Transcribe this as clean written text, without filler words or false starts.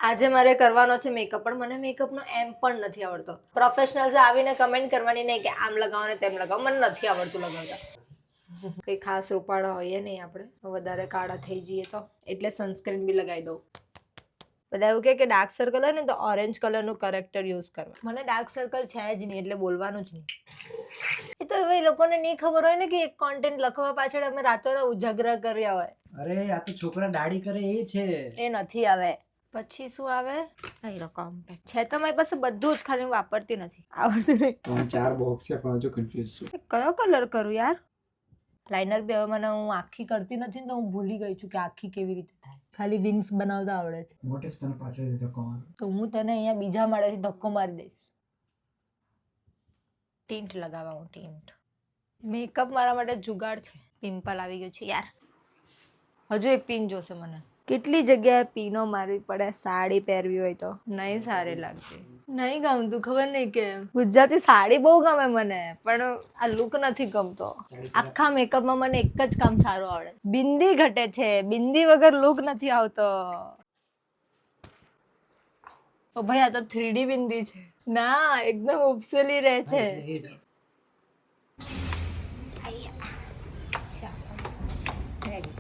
આજે મારે કરવાનો છે મેકઅપ, પણ મને મેકઅપનો એમ પણ નથી આવડતો. પ્રોફેશનલ્સ આવીને કમેન્ટ કરવાની નહીં કે આમ લગાવો ને તેમ લગાવો, મને નથી આવડતું લગાવતા. કંઈ ખાસ રૂપાળા હોઈએ નહીં આપણે, વધારે કાળા થઈ જઈએ તો, એટલે સનસ્ક્રીન બી લગાવી દઉં. બધા એવું કહે કે ડાર્ક સર્કલ હોય ને તો ઓરેન્જ કલરનું કરેક્ટર યુઝ કરવા. મને ડાર્ક સર્કલ છે જ નહીં, એટલે બોલવાનું જ નહીં. એ તો હવે એ લોકોને નહીં ખબર હોય ને કે એક કોન્ટેન્ટ લખવા પાછળ અમે રાતોરાત ઉજાગરા કર્યા હોય. અરે આ તો છોકરા દાઢી કરે એ છે. એ નથી આવે. પછી શું આવે? કોમ્પેક્ટ છે તો મારી પાસે બધું જ, ખાલી હું વાપરતી નથી. આવડતું નહીં. 4 બોક્સ છે પણ હજુ કન્ફ્યુઝ છું. કયો કલર કરું યાર? લાઇનર બી હવે મને હું આખી કરતી નથી ને તો હું ભૂલી ગઈ છું કે આખી કેવી રીતે થાય. ખાલી વિંગ્સ બનાવતા આવડે છે. મોટે તને પાછળથી ધક્કો મારો. તો હું તને અહીંયા બીજા માળેથી ધક્કો મારી દઈશ. ટીન્ટ લગાવવા હું ટીન્ટ. મેકઅપ મારા માટે જુગાડ છે. પિમ્પલ આવી ગયું છે યાર. હજુ એક પિન જોશે મને. કેટલી જગ્યાએ પીનો મારવી પડે સાડી પહેરવી હોય તો. નહીં સારી લાગતી. નહીં ગમતું, ખબર નહીં કેમ. ગુજરાતી સાડી બહુ ગમે મને, પણ આ લુક નથી ગમતો. આખા મેકઅપમાં મને એક જ કામ સારું આવડે. બિંદી ઘટે છે, બિંદી વગર લુક નથી આવતો. ઓ ભાઈ, આ તો 3D બિંદી છે. ના, એકદમ ઉપસેલી રહે છે.